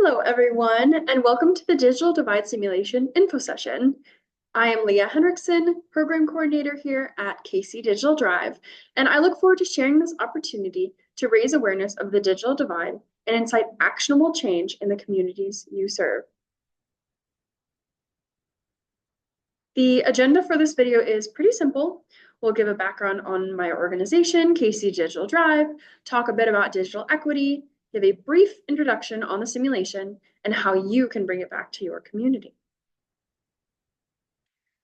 Hello, everyone, and welcome to the Digital Divide Simulation info session. I am Leah Henriksen, Program Coordinator here at KC Digital Drive, and I look forward to sharing this opportunity to raise awareness of the digital divide and incite actionable change in the communities you serve. The agenda for this video is pretty simple. We'll give a background on my organization, KC Digital Drive, talk a bit about digital equity, give a brief introduction on the simulation, and how you can bring it back to your community.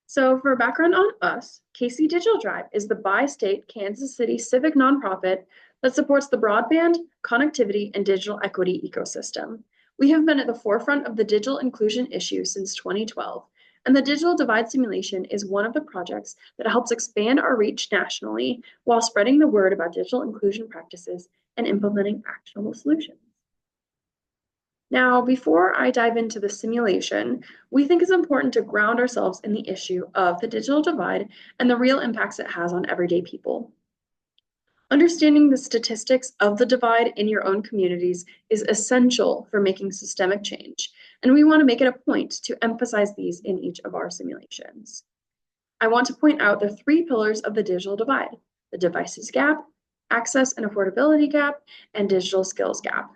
So for background on us, KC Digital Drive is the bi-state Kansas City civic nonprofit that supports the broadband, connectivity, and digital equity ecosystem. We have been at the forefront of the digital inclusion issue since 2012, and the Digital Divide Simulation is one of the projects that helps expand our reach nationally while spreading the word about digital inclusion practices and implementing actionable solutions. Now, before I dive into the simulation, we think it's important to ground ourselves in the issue of the digital divide and the real impacts it has on everyday people. Understanding the statistics of the divide in your own communities is essential for making systemic change, and we want to make it a point to emphasize these in each of our simulations. I want to point out the three pillars of the digital divide: the devices gap, access and affordability gap, and digital skills gap.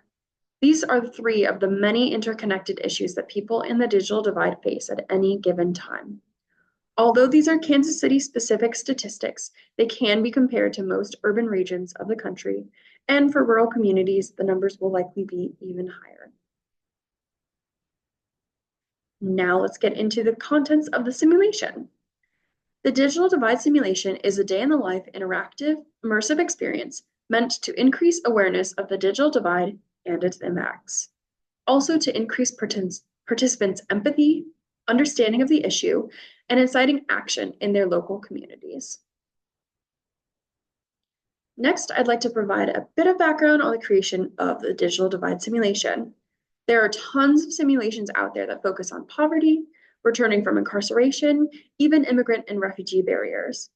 These are three of the many interconnected issues that people in the digital divide face at any given time. Although these are Kansas City specific statistics, they can be compared to most urban regions of the country, and for rural communities, the numbers will likely be even higher. Now let's get into the contents of the simulation. The Digital Divide Simulation is a day-in-the-life interactive, immersive experience meant to increase awareness of the digital divide and its impacts. Also to increase participants' empathy, understanding of the issue, and inciting action in their local communities. Next, I'd like to provide a bit of background on the creation of the Digital Divide Simulation. There are tons of simulations out there that focus on poverty, returning from incarceration, even immigrant and refugee barriers.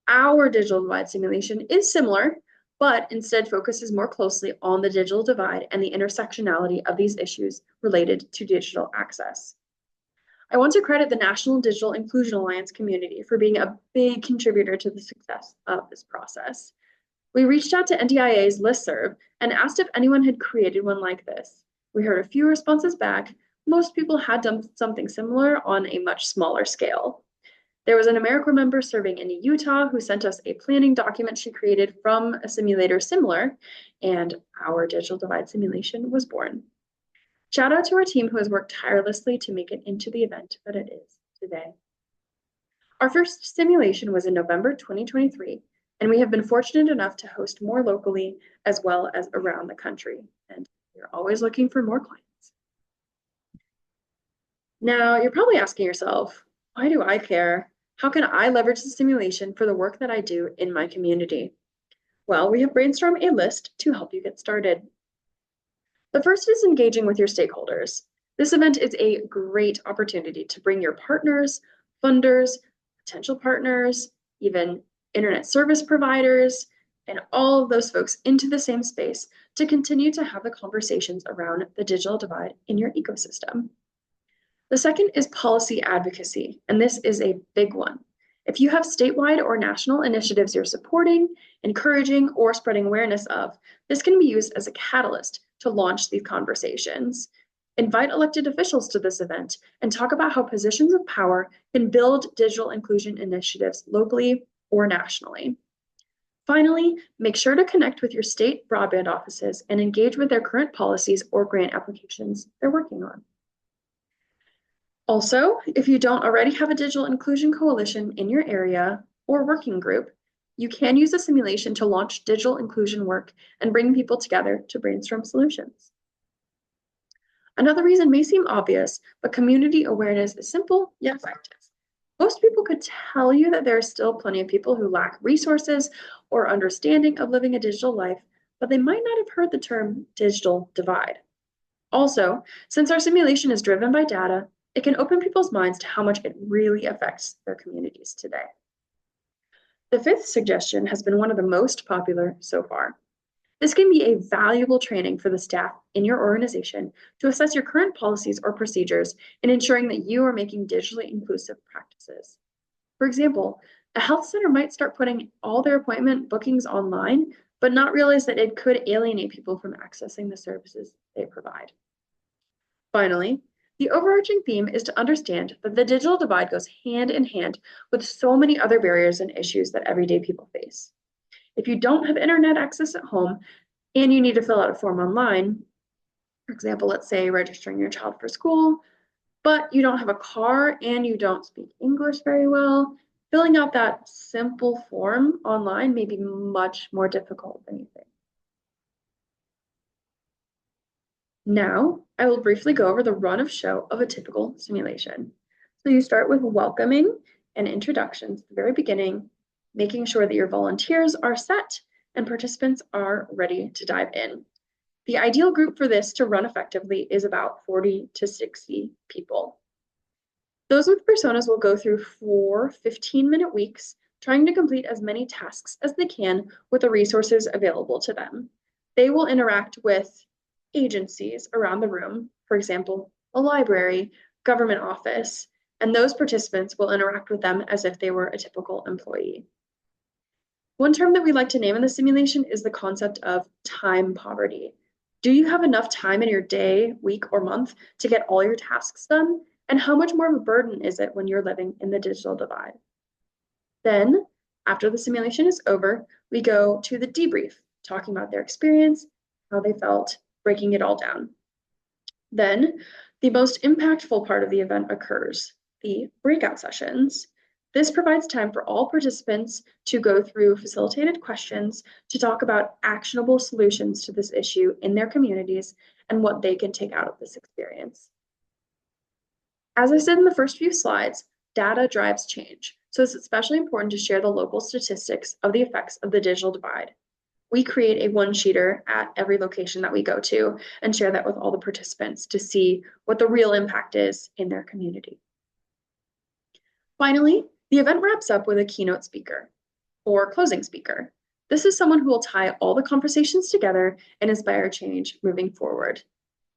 Our Digital Divide Simulation is similar, but instead focuses more closely on the digital divide and the intersectionality of these issues related to digital access. I want to credit the National Digital Inclusion Alliance community for being a big contributor to the success of this process. We reached out to NDIA's listserv and asked if anyone had created one like this. We heard a few responses back. Most people had done something similar on a much smaller scale. There was an AmeriCorps member serving in Utah who sent us a planning document she created from a simulator similar, and our digital divide simulation was born. Shout out to our team who has worked tirelessly to make it into the event that it is today. Our first simulation was in November 2023, and we have been fortunate enough to host more locally as well as around the country, and we're always looking for more clients. Now, you're probably asking yourself, why do I care? How can I leverage the simulation for the work that I do in my community? Well, we have brainstormed a list to help you get started. The first is engaging with your stakeholders. This event is a great opportunity to bring your partners, funders, potential partners, even internet service providers, and all of those folks into the same space to continue to have the conversations around the digital divide in your ecosystem. The second is policy advocacy, and this is a big one. If you have statewide or national initiatives you're supporting, encouraging, or spreading awareness of, this can be used as a catalyst to launch these conversations. Invite elected officials to this event and talk about how positions of power can build digital inclusion initiatives locally or nationally. Finally, make sure to connect with your state broadband offices and engage with their current policies or grant applications they're working on. Also, if you don't already have a digital inclusion coalition in your area or working group, you can use a simulation to launch digital inclusion work and bring people together to brainstorm solutions. Another reason may seem obvious, but community awareness is simple yet effective. Most people could tell you that there are still plenty of people who lack resources or understanding of living a digital life, but they might not have heard the term digital divide. Also, since our simulation is driven by data, it can open people's minds to how much it really affects their communities today. The fifth suggestion has been one of the most popular so far. This can be a valuable training for the staff in your organization to assess your current policies or procedures in ensuring that you are making digitally inclusive practices. For example, a health center might start putting all their appointment bookings online, but not realize that it could alienate people from accessing the services they provide. Finally, the overarching theme is to understand that the digital divide goes hand in hand with so many other barriers and issues that everyday people face. If you don't have internet access at home and you need to fill out a form online, for example, let's say registering your child for school, but you don't have a car and you don't speak English very well, filling out that simple form online may be much more difficult than you think. Now, I will briefly go over the run of show of a typical simulation. So you start with welcoming and introductions at the very beginning, making sure that your volunteers are set and participants are ready to dive in. The ideal group for this to run effectively is about 40 to 60 people. Those with personas will go through 4 15-minute weeks, trying to complete as many tasks as they can with the resources available to them. They will interact with agencies around the room, for example, a library, government office, and those participants will interact with them as if they were a typical employee. One term that we like to name in the simulation is the concept of time poverty. Do you have enough time in your day, week, or month to get all your tasks done? And how much more of a burden is it when you're living in the digital divide? Then, after the simulation is over, we go to the debrief, talking about their experience, how they felt, breaking it all down. Then, the most impactful part of the event occurs, the breakout sessions. This provides time for all participants to go through facilitated questions to talk about actionable solutions to this issue in their communities and what they can take out of this experience. As I said in the first few slides, data drives change, so it's especially important to share the local statistics of the effects of the digital divide. We create a one-sheeter at every location that we go to and share that with all the participants to see what the real impact is in their community. Finally, the event wraps up with a keynote speaker or closing speaker. This is someone who will tie all the conversations together and inspire change moving forward.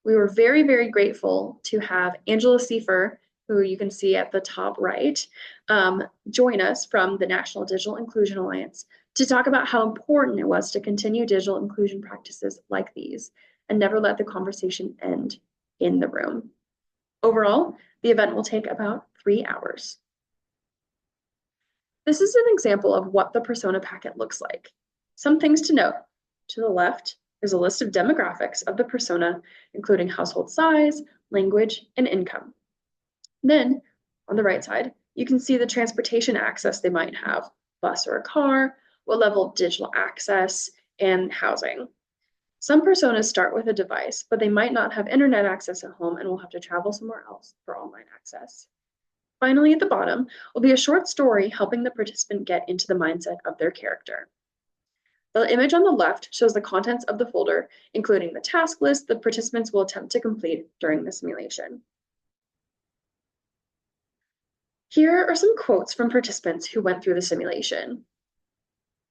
We were very, very grateful to have Angela Seifer, who you can see at the top right, join us from the National Digital Inclusion Alliance to talk about how important it was to continue digital inclusion practices like these and never let the conversation end in the room. Overall, the event will take about 3 hours. This is an example of what the persona packet looks like. Some things to note. To the left is a list of demographics of the persona, including household size, language, and income. Then, on the right side, you can see the transportation access they might have, bus or a car, what level of digital access, and housing. Some personas start with a device, but they might not have internet access at home and will have to travel somewhere else for online access. Finally, at the bottom will be a short story helping the participant get into the mindset of their character. The image on the left shows the contents of the folder, including the task list the participants will attempt to complete during the simulation. Here are some quotes from participants who went through the simulation.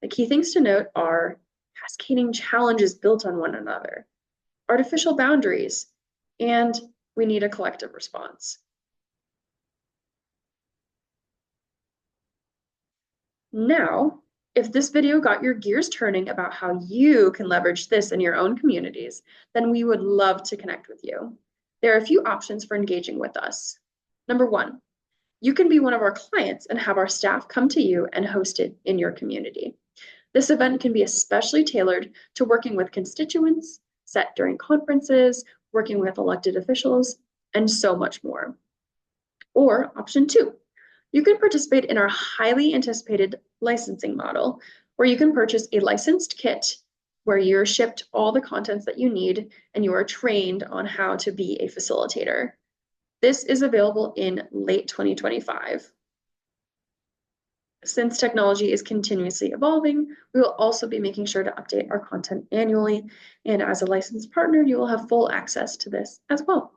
The key things to note are cascading challenges built on one another, artificial boundaries, and we need a collective response. Now, if this video got your gears turning about how you can leverage this in your own communities, then we would love to connect with you. There are a few options for engaging with us. Number 1, you can be one of our clients and have our staff come to you and host it in your community. This event can be especially tailored to working with constituents, set during conferences, working with elected officials, and so much more. Or option 2, you can participate in our highly anticipated licensing model, where you can purchase a licensed kit where you're shipped all the contents that you need and you are trained on how to be a facilitator. This is available in late 2025. Since technology is continuously evolving, we will also be making sure to update our content annually, and as a licensed partner, you will have full access to this as well.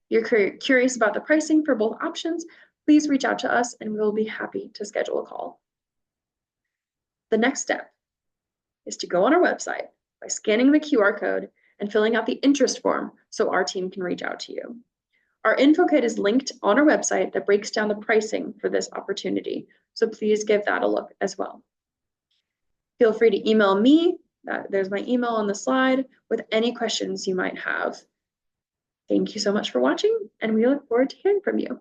If you're curious about the pricing for both options, please reach out to us and we will be happy to schedule a call. The next step is to go on our website, by scanning the QR code and filling out the interest form so our team can reach out to you. Our info kit is linked on our website that breaks down the pricing for this opportunity, so please give that a look as well. Feel free to email me, there's my email on the slide, with any questions you might have. Thank you so much for watching, and we look forward to hearing from you.